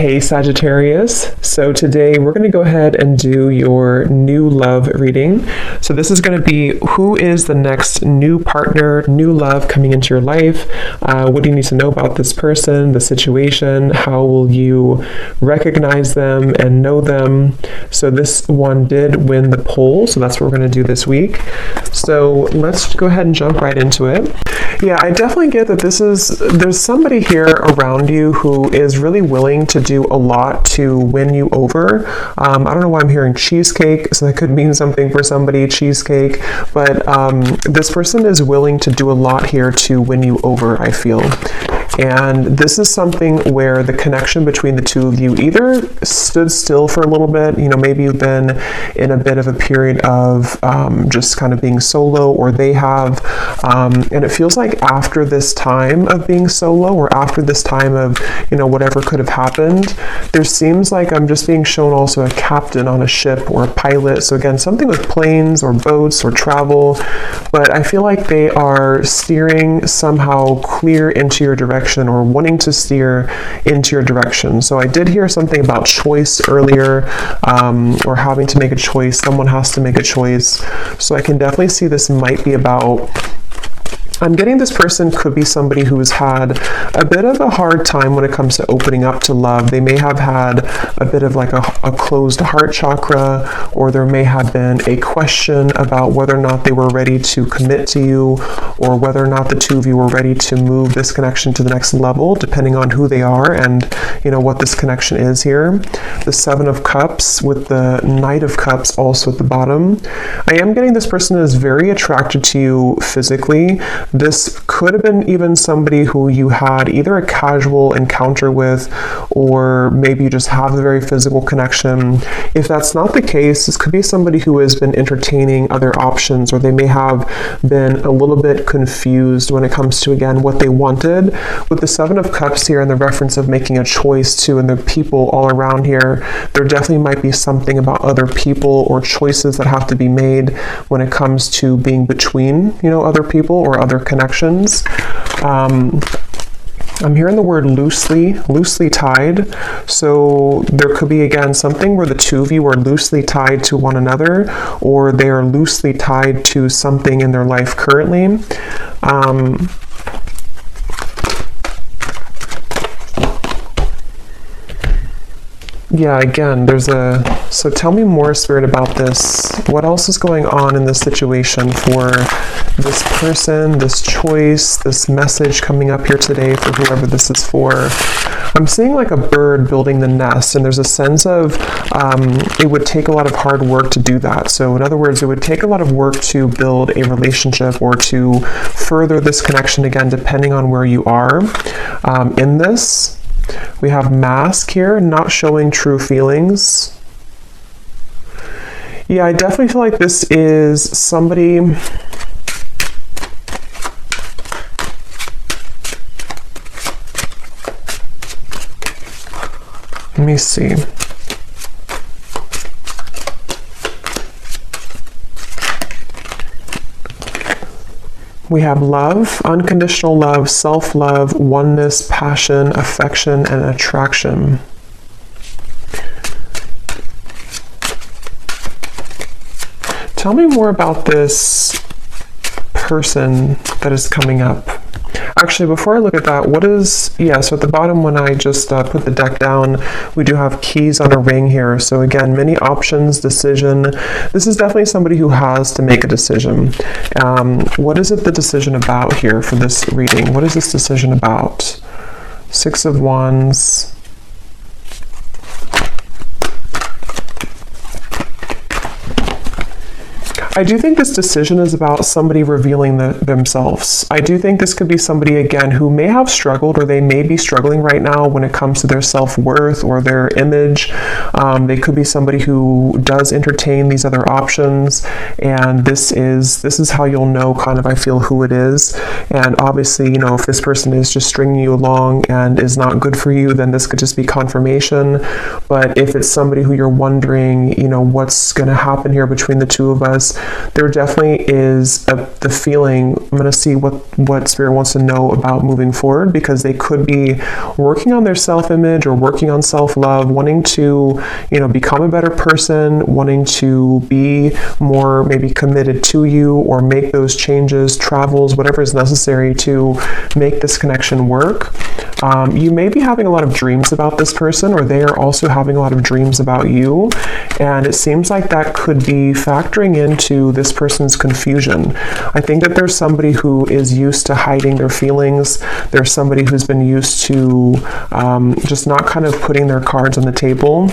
Hey Sagittarius, so today we're going to go ahead and do your new love reading. So this is going to be who is the next new partner, new love coming into your life. What do you need to know about this person, the situation? How will you recognize them and know them? So this one did win the poll, so that's what we're going to do this week. So let's go ahead and jump right into it. Yeah, I definitely get that there's somebody here around you who is really willing to do a lot to win you over. I don't know why I'm hearing cheesecake, so that could mean something for somebody, cheesecake, but this person is willing to do a lot here to win you over, I feel. And this is something where the connection between the two of you either stood still for a little bit, maybe you've been in a bit of a period of just kind of being solo, or they have, and it feels like after this time of being solo, or after this time of, whatever could have happened, there seems like I'm just being shown also a captain on a ship or a pilot. So again, something with planes or boats or travel, but I feel like they are steering somehow clear into your direction, or wanting to steer into your direction. So I did hear something about choice earlier, or having to make a choice. Someone has to make a choice. So I can definitely see this might be about, I'm getting this person could be somebody who has had a bit of a hard time when it comes to opening up to love. They may have had a bit of like a closed heart chakra, or there may have been a question about whether or not they were ready to commit to you, or whether or not the two of you were ready to move this connection to the next level, depending on who they are and what this connection is here. The Seven of Cups with the Knight of Cups also at the bottom. I am getting this person is very attracted to you physically. This could have been even somebody who you had either a casual encounter with, or maybe you just have a very physical connection. If that's not the case, this could be somebody who has been entertaining other options, or they may have been a little bit confused when it comes to, again, what they wanted. With the Seven of Cups here and the reference of making a choice too, and the people all around here, there definitely might be something about other people or choices that have to be made when it comes to being between, other people or other connections. I'm hearing the word loosely tied. So there could be, again, something where the two of you are loosely tied to one another, or they are loosely tied to something in their life currently. Yeah, again, so tell me more, Spirit, about this. What else is going on in this situation for this person, this choice, this message coming up here today for whoever this is for? I'm seeing like a bird building the nest, and there's a sense of it would take a lot of hard work to do that. So in other words, it would take a lot of work to build a relationship or to further this connection, again, depending on where you are in this. We have mask here, not showing true feelings. Yeah, I definitely feel like this is somebody. Let me see. We have love, unconditional love, self-love, oneness, passion, affection, and attraction. Tell me more about this person that is coming up. Actually, before I look at that, so at the bottom when I just put the deck down, we do have keys on a ring here. So again, many options, decision. This is definitely somebody who has to make a decision. What is it the decision about here for this reading? What is this decision about? Six of Wands. I do think this decision is about somebody revealing themselves. I do think this could be somebody, again, who may have struggled, or they may be struggling right now when it comes to their self-worth or their image. They could be somebody who does entertain these other options, and this is how you'll know kind of, I feel, who it is. And obviously, if this person is just stringing you along and is not good for you, then this could just be confirmation. But if it's somebody who you're wondering, what's going to happen here between the two of us, there definitely is the feeling. I'm going to see what Spirit wants to know about moving forward, because they could be working on their self-image or working on self-love, wanting to, become a better person, wanting to be more maybe committed to you, or make those changes, travels, whatever is necessary to make this connection work. You may be having a lot of dreams about this person, or they are also having a lot of dreams about you. And it seems like that could be factoring into this person's confusion. I think that there's somebody who is used to hiding their feelings. There's somebody who's been used to just not kind of putting their cards on the table.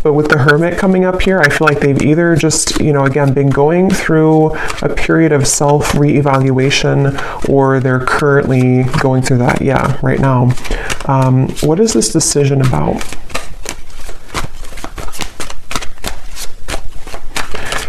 But with the Hermit coming up here, I feel like they've either just, again, been going through a period of self-reevaluation, or they're currently going through that, right now. What is this decision about?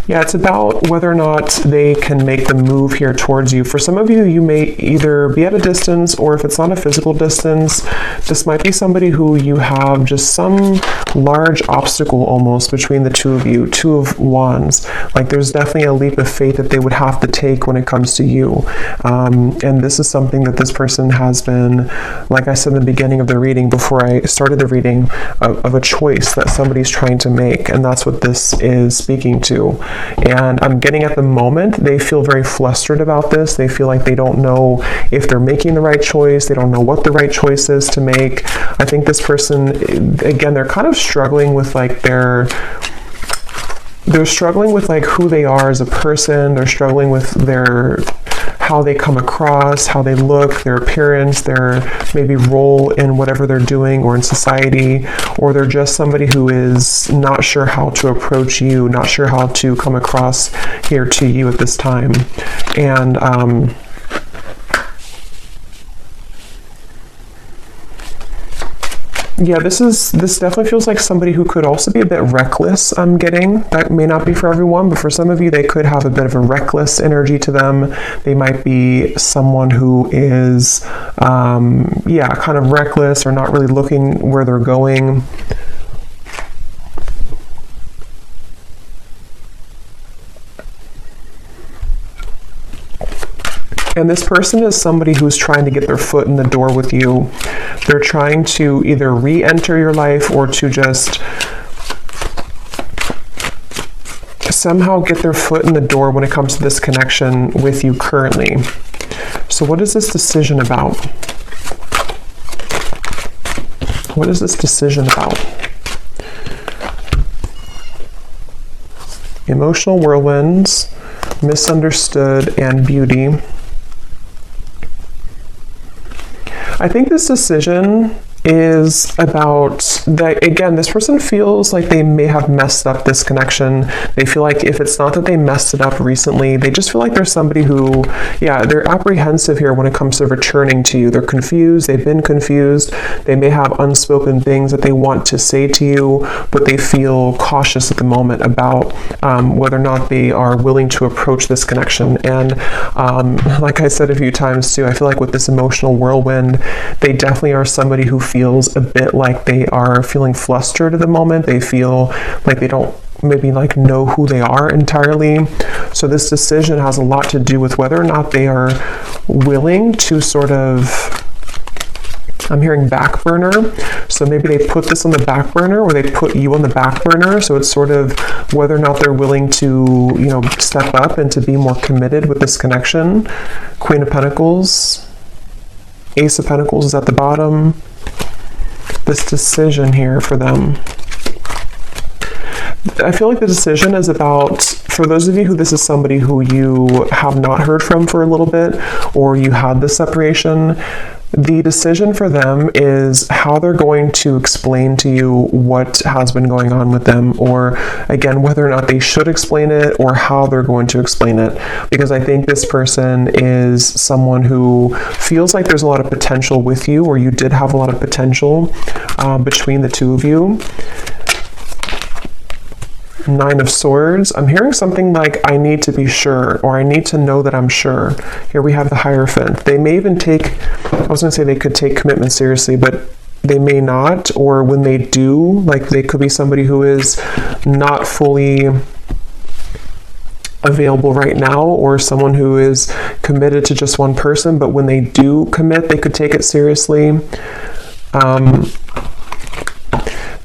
Yeah, it's about whether or not they can make the move here towards you. For some of you, you may either be at a distance, or if it's not a physical distance, this might be somebody who you have just some large obstacle almost between the two of you, Two of Wands. Like there's definitely a leap of faith that they would have to take when it comes to you. And this is something that this person has been, like I said in the beginning of the reading, before I started the reading, of a choice that somebody's trying to make. And that's what this is speaking to. And I'm getting at the moment, they feel very flustered about this. They feel like they don't know if they're making the right choice. They don't know what the right choice is to make. I think this person, again, they're kind of struggling with they're struggling with who they are as a person. They're struggling with how they come across, how they look, their appearance, their maybe role in whatever they're doing or in society, or they're just somebody who is not sure how to approach you, not sure how to come across here to you at this time. And yeah, this definitely feels like somebody who could also be a bit reckless, I'm getting. That may not be for everyone, but for some of you, they could have a bit of a reckless energy to them. They might be someone who is, kind of reckless, or not really looking where they're going. And this person is somebody who's trying to get their foot in the door with you. They're trying to either re-enter your life, or to just somehow get their foot in the door when it comes to this connection with you currently. So what is this decision about? What is this decision about? Emotional whirlwinds, misunderstood, and beauty. I think this decision is about that, again, this person feels like they may have messed up this connection. They feel like if it's not that they messed it up recently, they just feel like there's somebody who, they're apprehensive here when it comes to returning to you. They're confused. They've been confused. They may have unspoken things that they want to say to you, but they feel cautious at the moment about whether or not they are willing to approach this connection. And like I said a few times too, I feel like with this emotional whirlwind, they definitely are somebody who feels a bit like they are feeling flustered at the moment. They feel like they don't maybe know who they are entirely. So this decision has a lot to do with whether or not they are willing to sort of, I'm hearing back burner. So maybe they put this on the back burner, or they put you on the back burner. So it's sort of whether or not they're willing to, step up and to be more committed with this connection. Queen of Pentacles, Ace of Pentacles is at the bottom. This decision here for them. I feel like the decision is about, for those of you who this is somebody who you have not heard from for a little bit, or you had this separation, the decision for them is how they're going to explain to you what has been going on with them, or again, whether or not they should explain it, or how they're going to explain it. Because I think this person is someone who feels like there's a lot of potential with you, or you did have a lot of potential between the two of you. Nine of Swords. I'm hearing something like, I need to be sure, or I need to know that I'm sure. Here we have the Hierophant. They may even take, I was going to say they could take commitment seriously, but they may not, or when they do, they could be somebody who is not fully available right now, or someone who is committed to just one person, but when they do commit, they could take it seriously.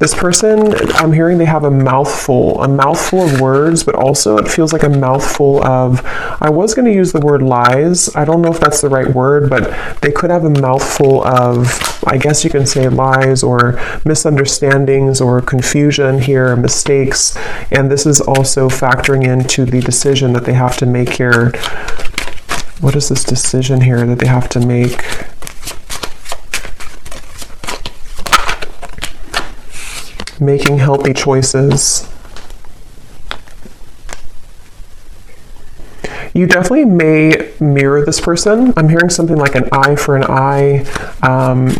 This person, I'm hearing they have a mouthful of words, but also it feels like a mouthful of, I was going to use the word lies. I don't know if that's the right word, but they could have a mouthful of, I guess you can say lies or misunderstandings or confusion here, mistakes. And this is also factoring into the decision that they have to make here. What is this decision here that they have to make? Making healthy choices. You definitely may mirror this person. I'm hearing something like an eye for an eye.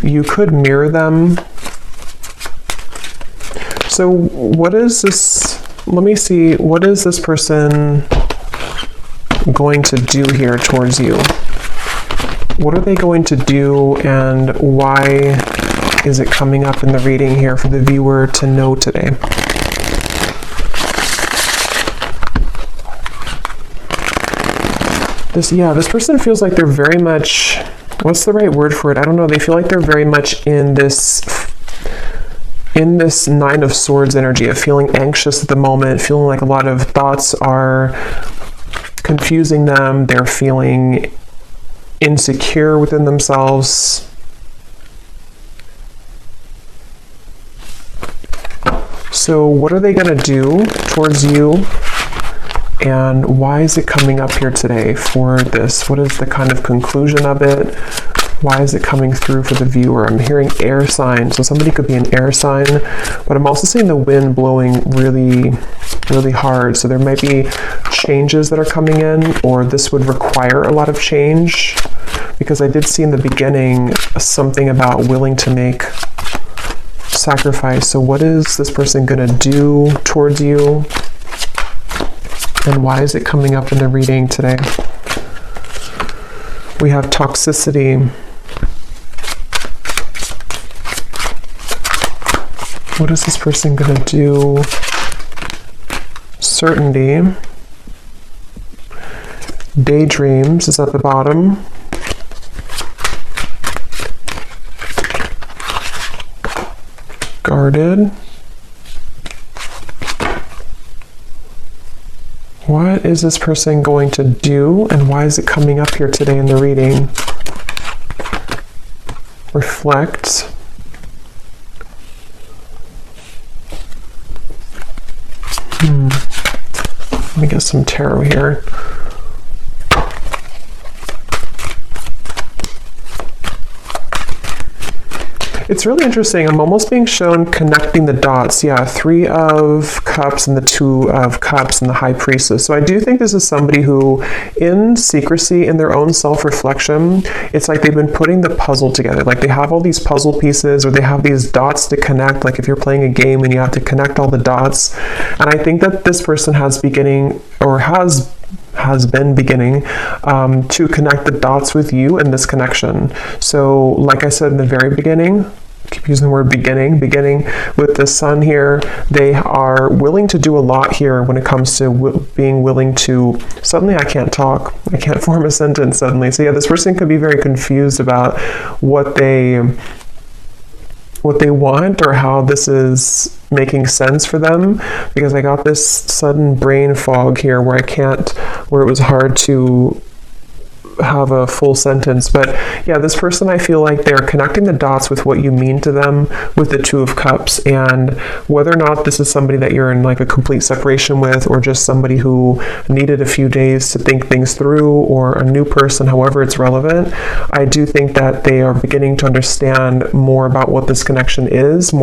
You could mirror them. So what is this? Let me see. What is this person going to do here towards you? What are they going to do, and why is it coming up in the reading here for the viewer to know today? This person feels like they're very much, what's the right word for it? I don't know. They feel like they're very much in this Nine of Swords energy of feeling anxious at the moment, feeling like a lot of thoughts are confusing them. They're feeling insecure within themselves. So what are they going to do towards you? And why is it coming up here today for this? What is the kind of conclusion of it? Why is it coming through for the viewer? I'm hearing air sign. So somebody could be an air sign, but I'm also seeing the wind blowing really, really hard. So there might be changes that are coming in, or this would require a lot of change, because I did see in the beginning something about willing to make sacrifice. So what is this person going to do towards you? And why is it coming up in the reading today? We have toxicity. What is this person going to do? Certainty. Daydreams is at the bottom. Guarded. What is this person going to do, and why is it coming up here today in the reading? Reflect. Let me get some tarot here. It's really interesting. I'm almost being shown connecting the dots. Yeah, 3 of Cups and the 2 of Cups and the High Priestess. So I do think this is somebody who, in secrecy, in their own self-reflection, it's like they've been putting the puzzle together. Like they have all these puzzle pieces, or they have these dots to connect. Like if you're playing a game and you have to connect all the dots. And I think that this person has beginning, or has been beginning to connect the dots with you in this connection. So like I said in the very beginning, I keep using the word beginning with the sun here, they are willing to do a lot here when it comes to being willing to, suddenly I can't talk, I can't form a sentence suddenly. So yeah, this person could be very confused about what they want, or how this is making sense for them, because I got this sudden brain fog here where it was hard to have a full sentence. But yeah, this person, I feel like they're connecting the dots with what you mean to them with the 2 of Cups, and whether or not this is somebody that you're in like a complete separation with, or just somebody who needed a few days to think things through, or a new person, however it's relevant, I do think that they are beginning to understand more about what this connection is,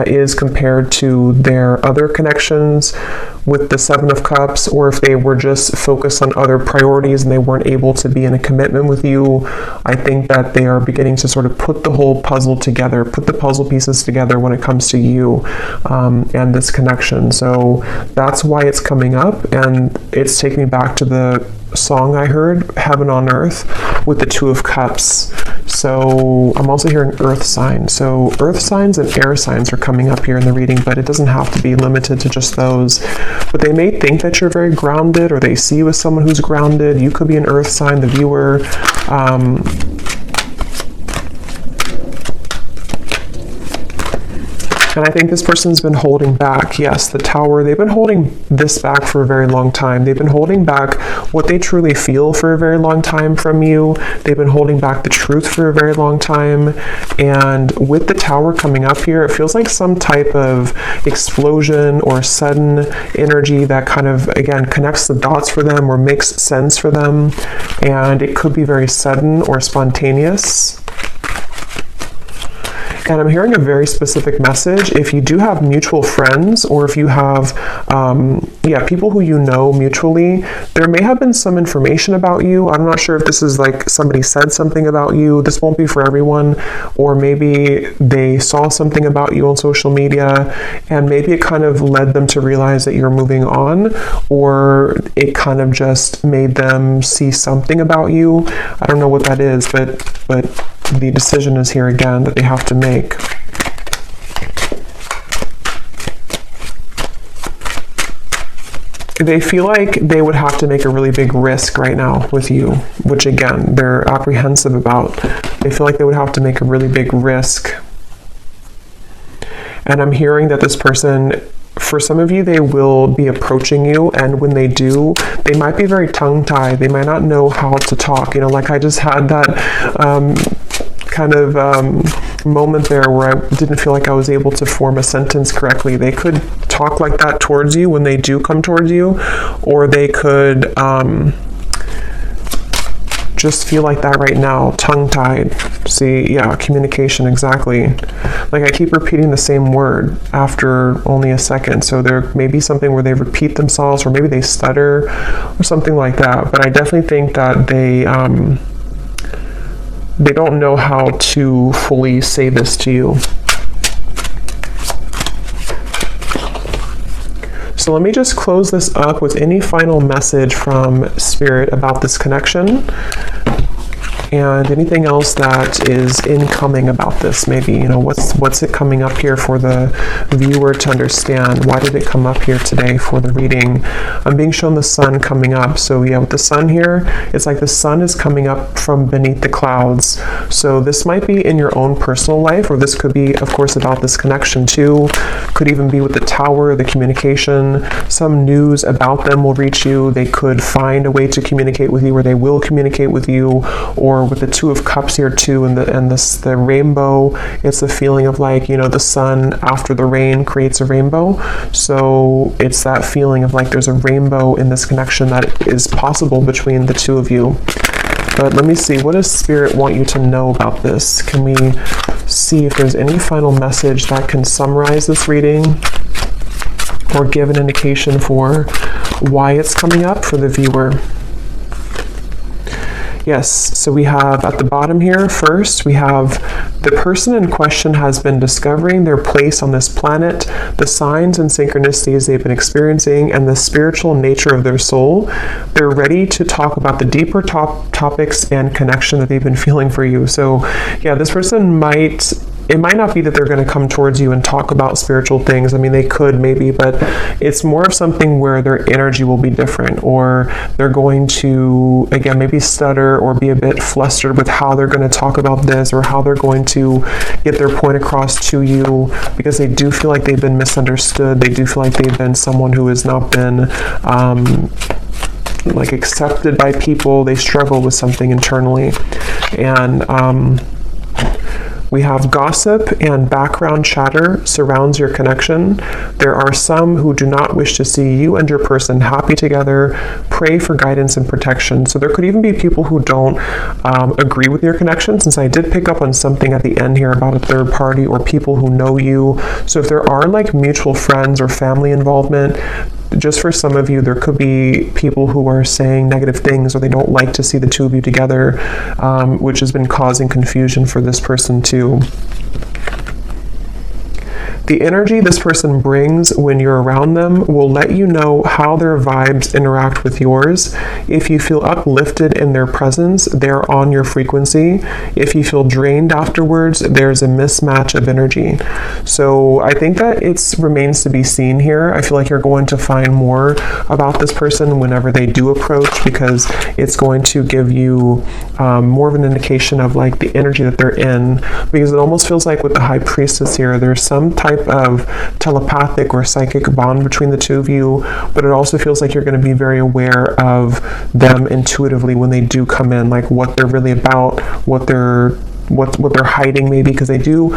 is compared to their other connections with the 7 of Cups, or if they were just focused on other priorities and they weren't able to be in a commitment with you. I think that they are beginning to sort of put the whole puzzle together, put the puzzle pieces together when it comes to you and this connection. So that's why it's coming up, and it's taking me back to the song I heard, Heaven on Earth, with the 2 of Cups. So I'm also hearing earth signs. So earth signs and air signs are coming up here in the reading, but it doesn't have to be limited to just those. But they may think that you're very grounded, or they see you as someone who's grounded. You could be an earth sign, the viewer. And I think this person's been holding back. Yes, the Tower, they've been holding this back for a very long time. They've been holding back what they truly feel for a very long time from you. They've been holding back the truth for a very long time. And with the Tower coming up here, it feels like some type of explosion or sudden energy that kind of, again, connects the dots for them or makes sense for them. And it could be very sudden or spontaneous. And I'm hearing a very specific message. If you do have mutual friends, or if you have, people who you know mutually, there may have been some information about you. I'm not sure if this is like somebody said something about you. This won't be for everyone. Or maybe they saw something about you on social media, and maybe it kind of led them to realize that you're moving on, or it kind of just made them see something about you. I don't know what that is, but the decision is here again that they have to make. They feel like they would have to make a really big risk right now with you, which again, they're apprehensive about. They feel like they would have to make a really big risk. And I'm hearing that this person, for some of you, they will be approaching you, and when they do, they might be very tongue-tied. They might not know how to talk. You know, like I just had that moment there where I didn't feel like I was able to form a sentence correctly. They could talk like that towards you when they do come towards you, or they could just feel like that right now, tongue-tied. See, yeah, communication, exactly. Like I keep repeating the same word after only a second, so there may be something where they repeat themselves, or maybe they stutter, or something like that. But I definitely think that they don't know how to fully say this to you. So let me just close this up with any final message from Spirit about this connection, and anything else that is incoming about this. Maybe, you know, what's it coming up here for the viewer to understand? Why did it come up here today for the reading? I'm being shown the sun coming up. So yeah, with the sun here, it's like the sun is coming up from beneath the clouds. So this might be in your own personal life, or this could be, of course, about this connection too. Could even be with the Tower, the communication. Some news about them will reach you. They could find a way to communicate with you, or they will communicate with you. Or with the Two of Cups here too, and the rainbow, it's a feeling of like, you know, the sun after the rain creates a rainbow. So it's that feeling of like there's a rainbow in this connection that is possible between the two of you. But let me see, what does Spirit want you to know about this? Can we see if there's any final message that can summarize this reading, or give an indication for why it's coming up for the viewer? Yes, so we have at the bottom here, first, we have the person in question has been discovering their place on this planet, the signs and synchronicities they've been experiencing, and the spiritual nature of their soul. They're ready to talk about the deeper topics and connection that they've been feeling for you. So yeah, this person it might not be that they're going to come towards you and talk about spiritual things. I mean, they could maybe, but it's more of something where their energy will be different, or they're going to, again, maybe stutter or be a bit flustered with how they're going to talk about this, or how they're going to get their point across to you, because they do feel like they've been misunderstood. They do feel like they've been someone who has not been like accepted by people. They struggle with something internally. And we have gossip and background chatter surrounds your connection. There are some who do not wish to see you and your person happy together. Pray for guidance and protection. So there could even be people who don't agree with your connection, since I did pick up on something at the end here about a third party or people who know you. So if there are like mutual friends or family involvement, just for some of you, there could be people who are saying negative things, or they don't like to see the two of you together, which has been causing confusion for this person too. The energy this person brings when you're around them will let you know how their vibes interact with yours. If you feel uplifted in their presence, they're on your frequency. If you feel drained afterwards, there's a mismatch of energy. So I think that it remains to be seen here. I feel like you're going to find more about this person whenever they do approach, because it's going to give you more of an indication of like the energy that they're in, because it almost feels like with the High Priestess here, there's some type of telepathic or psychic bond between the two of you, but it also feels like you're going to be very aware of them intuitively when they do come in, like what they're really about, what they're hiding, maybe, because I feel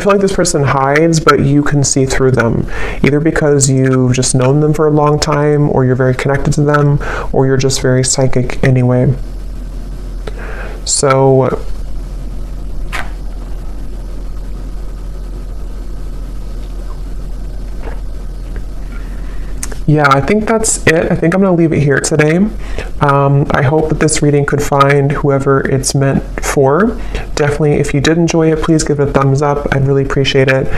like this person hides, but you can see through them, either because you've just known them for a long time, or you're very connected to them, or you're just very psychic anyway. So yeah, I think that's it. I think I'm going to leave it here today. I hope that this reading could find whoever it's meant for. Definitely, if you did enjoy it, please give it a thumbs up. I'd really appreciate it.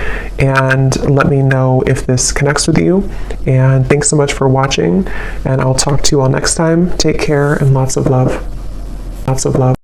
And let me know if this connects with you. And thanks so much for watching. And I'll talk to you all next time. Take care and lots of love. Lots of love.